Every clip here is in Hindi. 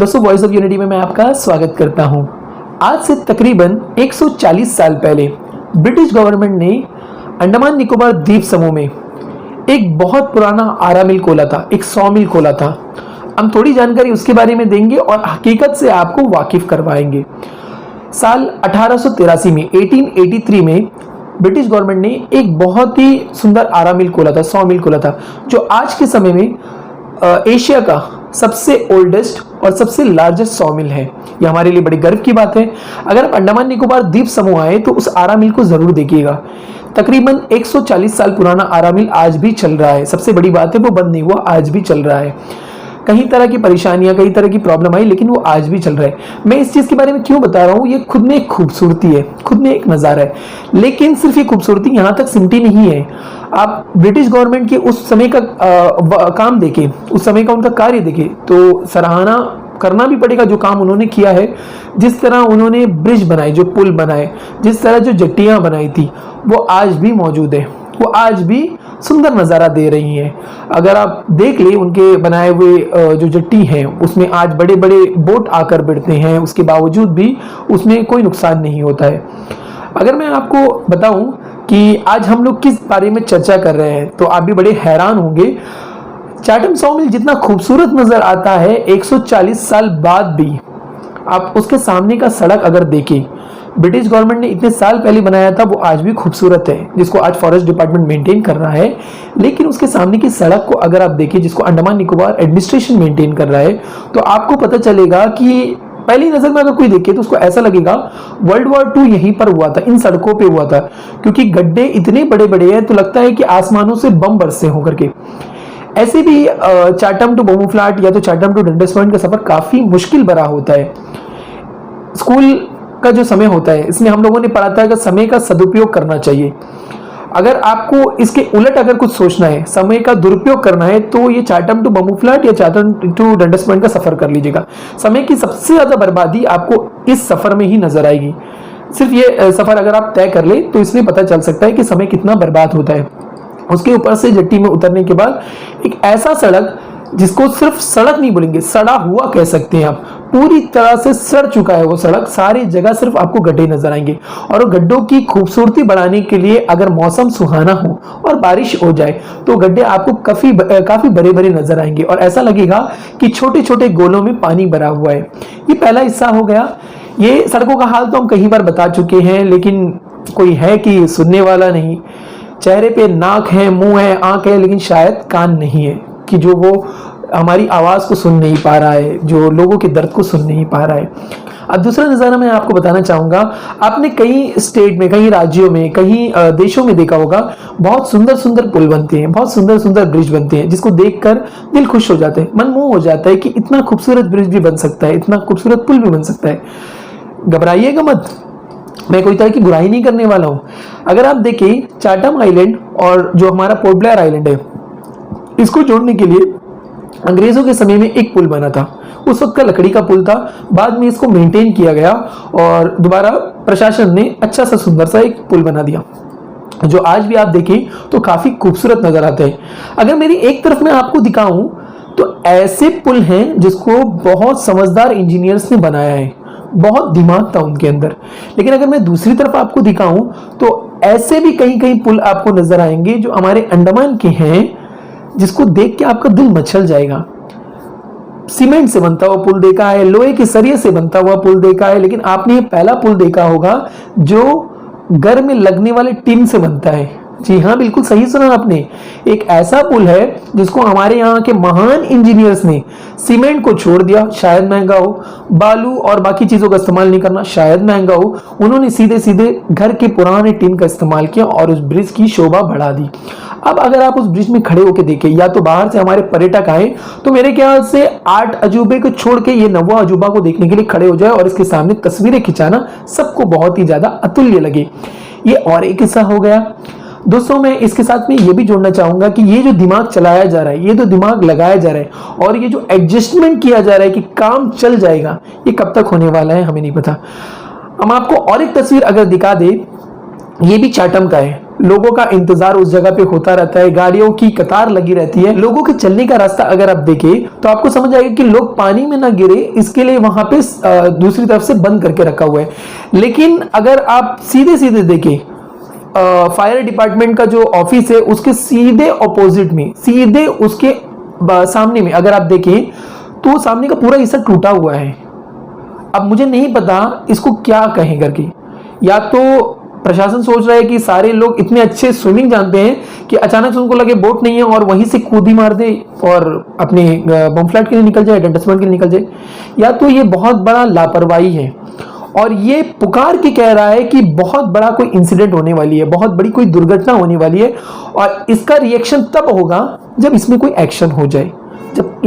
दोस्तों, वॉइस ऑफ यूनिटी में मैं आपका स्वागत करता हूं। आज से तकरीबन 140 साल पहले ब्रिटिश गवर्नमेंट ने अंडमान निकोबार द्वीप समूह में एक बहुत पुराना आरा मिल खोला था, एक सॉ मिल खोला था। हम थोड़ी जानकारी उसके बारे में देंगे और हकीकत से आपको वाकिफ करवाएंगे। साल 1883 में 1883 में ब्रिटिश गवर्नमेंट ने एक बहुत ही सुंदर आरा मिल खोला था, सॉ मिल खोला था, जो आज के समय में एशिया का सबसे ओल्डेस्ट और सबसे लार्जेस्ट सॉ मिल है। ये हमारे लिए बड़ी गर्व की बात है। अगर आप अंडमान निकोबार द्वीप समूह आए तो उस आरा मिल को जरूर देखिएगा। तकरीबन 140 साल पुराना आरा मिल आज भी चल रहा है। सबसे बड़ी बात है वो बंद नहीं हुआ, आज भी चल रहा है। कई तरह की परेशानियां, कई तरह की प्रॉब्लम आई, लेकिन वो आज भी चल रहा है। मैं इस चीज के बारे में क्यों बता रहा हूँ, ये खुद में एक खूबसूरती है, खुद में एक नजारा है। लेकिन सिर्फ ये खूबसूरती यहाँ तक सिमटी नहीं है। आप ब्रिटिश गवर्नमेंट के उस समय का काम देखें, उस समय का उनका कार्य देखें तो सराहना करना भी पड़ेगा जो काम उन्होंने किया है। जिस तरह उन्होंने ब्रिज बनाए, जो पुल बनाए, जिस तरह जो जट्टियां बनाई थी, वो आज भी मौजूद है, वो आज भी सुंदर नज़ारा दे रही हैं। अगर आप देख ले उनके बनाए हुए जो जट्टी हैं, उसमें आज बड़े बड़े बोट आकर बैठते हैं, उसके बावजूद भी उसमें कोई नुकसान नहीं होता है। अगर मैं आपको बताऊं कि आज हम लोग किस बारे में चर्चा कर रहे हैं तो आप भी बड़े हैरान होंगे। चाटम सॉ मिल जितना खूबसूरत नजर आता है 140 साल बाद भी, आप उसके सामने का सड़क अगर देखें, ब्रिटिश गवर्नमेंट ने इतने साल पहले बनाया था, वो आज भी खूबसूरत है, जिसको आज फॉरेस्ट डिपार्टमेंट मेंटेन कर रहा है। लेकिन उसके सामने की सड़क को अगर आप देखें, जिसको अंडमान निकोबार एडमिनिस्ट्रेशन मेंटेन कर रहा है, तो आपको पता चलेगा कि पहली नजर में अगर कोई देखे तो उसको ऐसा लगेगा वर्ल्ड वॉर 2 यहीं पर हुआ था, इन सड़कों पे हुआ था, क्योंकि गड्ढे इतने बड़े बड़े हैं तो लगता है कि आसमानों से बम बरसे हों करके। ऐसे भी चाटम टू बोमूफ्लाट या तो चाटम टू डंडस पॉइंट का सफर काफी मुश्किल भरा होता है। स्कूल का जो समय होता है, इसमें हम लोगों ने पढ़ा था कि समय का सदुपयोग करना चाहिए। अगर आपको इसके उलट अगर कुछ सोचना है, समय का दुरुपयोग करना है, तो ये चाटम टू बोमूफ्लाट या चाटम टू डंडस पॉइंट का सफर कर लीजिएगा। समय की सबसे ज्यादा बर्बादी आपको इस सफर में ही नजर आएगी। सिर्फ ये सफर अगर आप तय कर ले तो इसमें पता चल सकता है कि समय कितना बर्बाद होता है। उसके ऊपर से जट्टी में उतरने के बाद एक ऐसा सड़क, जिसको सिर्फ सड़क नहीं बोलेंगे, सड़ा हुआ कह सकते हैं आप, पूरी तरह से सड़ चुका है वो सड़क। सारी जगह सिर्फ आपको गड्ढे नजर आएंगे। और गड्ढों की खूबसूरती बढ़ाने के लिए अगर मौसम सुहाना हो और बारिश हो जाए तो गड्ढे आपको काफी बड़े बड़े नजर आएंगे और ऐसा लगेगा कि छोटे छोटे गोलों में पानी भरा हुआ है। ये पहला हिस्सा हो गया। ये सड़कों का हाल तो हम कई बार बता चुके हैं, लेकिन कोई है कि सुनने वाला नहीं। चेहरे पे नाक है, मुंह है, आंख है, लेकिन शायद कान नहीं है कि जो वो हमारी आवाज को सुन नहीं पा रहा है, जो लोगों के दर्द को सुन नहीं पा रहा है। अब दूसरा नज़ारा मैं आपको बताना चाहूंगा। आपने कई स्टेट में, कई राज्यों में, कई देशों में देखा होगा, बहुत सुंदर सुंदर पुल बनते हैं, बहुत सुंदर सुंदर ब्रिज बनते हैं, जिसको देखकर दिल खुश हो जाता है, मन मोह हो जाता है कि इतना खूबसूरत ब्रिज भी बन सकता है, इतना खूबसूरत पुल भी बन सकता है। घबराइएगा मत, मैं कोई तरह की बुराई नहीं करने वाला हूं। अगर आप देखें, चाटम आइलैंड और जो हमारा पोर्ट ब्लेयर आइलैंड है, इसको जोड़ने के लिए अंग्रेजों के समय में एक पुल बना था। उस वक्त का लकड़ी का पुल था, बाद में इसको मेंटेन किया गया और दोबारा प्रशासन ने अच्छा सा सुंदर सा एक पुल बना दिया, जो आज भी आप देखें तो काफी खूबसूरत नजर आता है। अगर मेरी एक तरफ मैं आपको दिखाऊं तो ऐसे पुल हैं जिसको बहुत समझदार इंजीनियर्स ने बनाया है, बहुत दिमाग था उनके अंदर। लेकिन अगर मैं दूसरी तरफ आपको दिखाऊं तो ऐसे भी कई कई पुल आपको नजर आएंगे जो हमारे अंडमान के हैं, जिसको देख के आपका दिल मचल जाएगा। सीमेंट से बनता हुआ पुल देखा है, लोहे के सरिये से बनता हुआ पुल देखा है, लेकिन आपने ये पहला पुल देखा होगा जो घर में लगने वाले टिन से बनता है। जी हाँ, बिल्कुल सही सुना आपने। एक ऐसा पुल है जिसको हमारे यहाँ के महान इंजीनियर्स ने सीमेंट को छोड़ दिया, शायद महंगा हो, बालू और बाकी चीजों का इस्तेमाल नहीं करना, शायद महंगा हो, उन्होंने सीधे सीधे घर के पुराने टिन का इस्तेमाल किया और उस ब्रिज की शोभा बढ़ा दी। अब अगर आप उस ब्रिज में खड़े होकर देखें, या तो बाहर से हमारे पर्यटक आए तो मेरे ख्याल से 8 अजूबे को छोड़ के ये 9वां अजूबा को देखने के लिए खड़े हो जाए और इसके सामने तस्वीरें खिंचाना सबको बहुत ही ज्यादा अतुल्य लगे। ये और एक हिस्सा हो गया। दोस्तों, मैं इसके साथ में ये भी जोड़ना चाहूंगा कि ये जो दिमाग चलाया जा रहा है, ये जो दिमाग लगाया जा रहा है और ये जो एडजस्टमेंट किया जा रहा है कि काम चल जाएगा, ये कब तक होने वाला है हमें नहीं पता। हम आपको और एक तस्वीर अगर दिखा दे, ये भी चाटम का है। लोगों का इंतजार उस जगह पे होता रहता है, गाड़ियों की कतार लगी रहती है। लोगों के चलने का रास्ता अगर आप देखें तो आपको समझ आएगा कि लोग पानी में ना गिरे इसके लिए वहां पे दूसरी तरफ से बंद करके रखा हुआ है। लेकिन अगर आप सीधे सीधे देखें, फायर डिपार्टमेंट का जो ऑफिस है उसके सीधे ऑपोजिट में, सीधे उसके सामने में अगर आप देखें तो सामने का पूरा हिस्सा टूटा हुआ है। अब मुझे नहीं पता इसको क्या कहें करके, या तो प्रशासन सोच रहा है कि सारे लोग इतने अच्छे स्विमिंग जानते हैं कि अचानक से उनको लगे बोट नहीं है और वहीं से कूद ही मार दे और अपने बम फ्लैट के लिए निकल जाए, डेंटसमेंट के लिए निकल जाए, या तो ये बहुत बड़ा लापरवाही है और ये पुकार के कह रहा है कि बहुत बड़ा कोई इंसिडेंट होने वाली है, बहुत बड़ी कोई दुर्घटना होने वाली है और इसका रिएक्शन तब होगा जब इसमें कोई एक्शन हो जाए, जब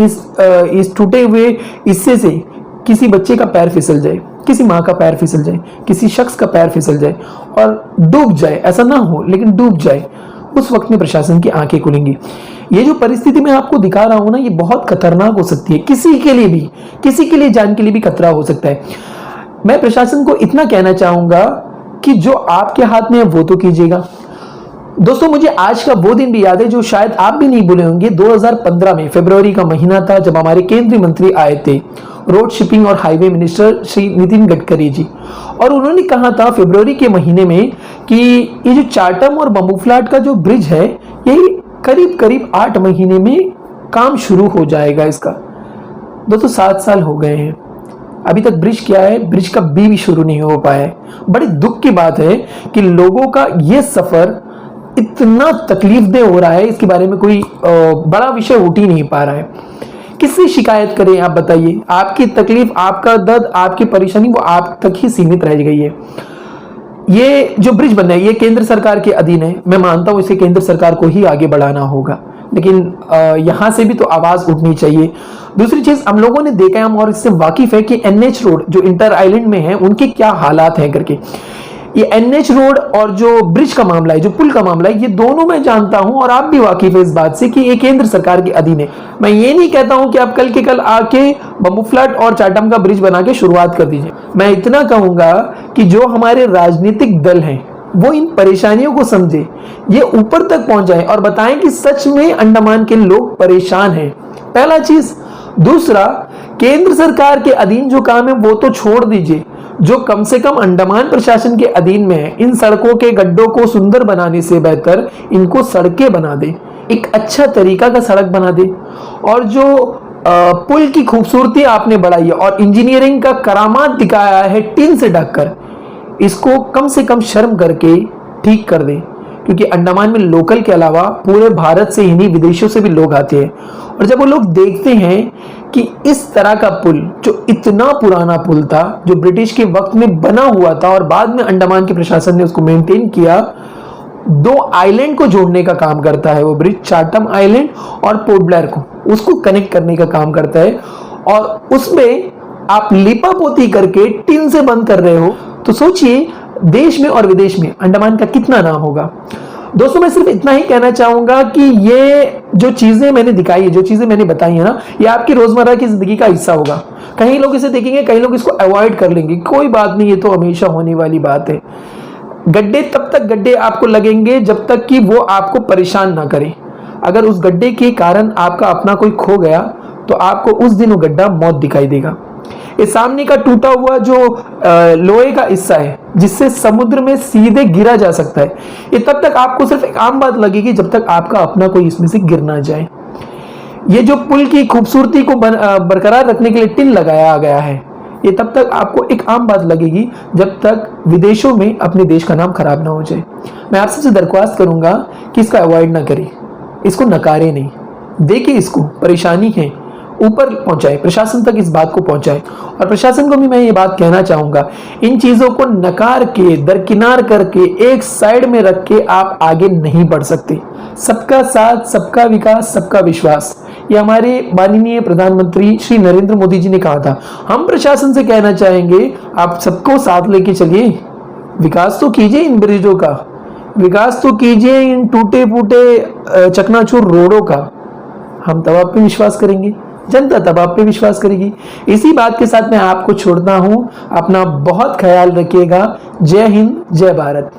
इस टूटे हुए हिस्से से किसी बच्चे का पैर फिसल जाए, किसी माँ का पैर फिसल जाए, किसी शख्स का पैर फिसल जाए और डूब जाए, ऐसा ना हो लेकिन डूब जाए, उस वक्त में प्रशासन की आंखें खुलेंगी। ये जो परिस्थिति मैं आपको दिखा रहा हूं ना, ये बहुत खतरनाक हो सकती है, किसी के लिए भी, किसी के लिए जान के लिए भी खतरा हो सकता है। मैं प्रशासन को इतना कहना चाहूंगा कि जो आपके हाथ में है वो तो कीजिएगा। दोस्तों, मुझे आज का वो दिन भी याद है जो शायद आप भी नहीं भूले होंगे। 2015 में फरवरी का महीना था जब हमारे केंद्रीय मंत्री आए थे, रोड शिपिंग और हाईवे मिनिस्टर श्री नितिन गडकरी जी, और उन्होंने कहा था फरवरी के महीने में कि ये जो चाटम और बम्बूफ्लाट का जो ब्रिज है ये करीब करीब 8 महीने में काम शुरू हो जाएगा इसका। दोस्तों 7 साल हो गए हैं, अभी तक ब्रिज क्या है, ब्रिज का भी शुरू नहीं हो पाया है। बड़ी दुख की बात है कि लोगों का ये सफर इतना तकलीफदेह हो रहा है, इसके बारे में कोई बड़ा विषय उठ ही नहीं पा रहा है। किससे शिकायत करें आप बताइए? आपकी तकलीफ, आपका दर्द, आपकी परेशानी वो आप तक ही सीमित रह गई है। ये जो ब्रिज बन रहा है ये केंद्र सरकार के अधीन है, मैं मानता हूं इसे केंद्र सरकार को ही आगे बढ़ाना होगा, लेकिन यहां से भी तो आवाज उठनी चाहिए। दूसरी चीज हम लोगों ने देखा है, हम और इससे वाकिफ है कि एनएच रोड जो इंटर आइलैंड में है उनके क्या हालात हैं करके। ये एनएच रोड और जो ब्रिज का मामला है, जो पुल का मामला है, ये दोनों मैं जानता हूं और आप भी वाकिफ है इस बात से कि ये केंद्र सरकार के अधीन है। मैं ये नहीं कहता हूं कि आप कल के कल आके बम्बूफ्लाट और चाटम का ब्रिज बना के शुरुआत कर दीजिए। मैं इतना कहूंगा कि जो हमारे राजनीतिक दल हैं वो इन परेशानियों को समझे, ये ऊपर तक पहुंचाएं और बताएं कि सच में अंडमान के लोग परेशान हैं, पहला चीज। दूसरा, केंद्र सरकार के अधीन जो काम है वो तो छोड़ दीजिए, जो कम से कम अंडमान प्रशासन के अधीन में है, इन सड़कों के गड्ढों को सुंदर बनाने से बेहतर इनको सड़कें बना दे, एक अच्छा तरीका का सड़क बना दे। और जो पुल की खूबसूरती आपने बढ़ाई है और इंजीनियरिंग का करामात दिखाया है टिन से ढककर, इसको कम से कम शर्म करके ठीक कर दे, क्योंकि अंडमान में लोकल के अलावा पूरे भारत से ही नहीं विदेशों से भी लोग आते हैं। और जब वो लोग देखते हैं कि इस तरह का पुल, जो इतना पुराना पुल था, जो ब्रिटिश के वक्त में बना हुआ था और बाद में अंडमान के प्रशासन ने उसको मेंटेन किया, 2 आइलैंड को जोड़ने का काम करता है वो ब्रिज, चाटम आइलैंड और पोर्ट ब्लेयर को, उसको कनेक्ट करने का काम करता है, और उसमें आप लिपापोती करके टिन से बंद कर रहे हो, तो सोचिए देश में और विदेश में अंडमान का कितना नाम होगा। दोस्तों, मैं सिर्फ इतना ही कहना चाहूंगा कि ये जो चीजें मैंने दिखाई है, जो चीजें मैंने बताई है ना, ये आपकी रोजमर्रा की जिंदगी का हिस्सा होगा। कई लोग इसे देखेंगे, कई लोग इसको अवॉइड कर लेंगे, कोई बात नहीं, ये तो हमेशा होने वाली बात है। गड्ढे तब तक गड्ढे आपको लगेंगे जब तक कि वो आपको परेशान ना करे। अगर उस गड्ढे के कारण आपका अपना कोई खो गया तो आपको उस दिन वो गड्ढा मौत दिखाई देगा। ये सामने का टूटा हुआ जो लोहे का हिस्सा है जिससे समुद्र में सीधे गिरा जा सकता है, ये तब तक आपको सिर्फ एक आम बात लगेगी जब तक आपका अपना कोई इसमें से गिर ना जाए। ये जो पुल की खूबसूरती को बरकरार रखने के लिए टिन लगाया गया है, ये तब तक आपको एक आम बात लगेगी जब तक विदेशों में अपने देश का नाम खराब ना हो जाए। मैं आपसे से दरख्वास्त करूंगा कि इसका अवॉइड ना करें, इसको नकारे नहीं, देखिए इसको परेशानी है, ऊपर पहुंचाए, प्रशासन तक इस बात को पहुंचाए। और प्रशासन को भी मैं ये बात कहना चाहूंगा, इन चीजों को नकार के, दरकिनार करके, एक साइड में रख के आप आगे नहीं बढ़ सकते। सबका साथ, सबका विकास, सबका विश्वास, ये हमारे माननीय प्रधानमंत्री श्री नरेंद्र मोदी जी ने कहा था। हम प्रशासन से कहना चाहेंगे, आप सबको साथ लेके चलिए, विकास तो कीजिए इन ब्रिजों का, विकास तो कीजिए इन टूटे फूटे चकनाचूर रोडों का। हम तब आप पे विश्वास करेंगे, जनता तब आप पे विश्वास करेगी। इसी बात के साथ मैं आपको छोड़ता हूं, अपना बहुत ख्याल रखिएगा। जय हिंद, जय भारत।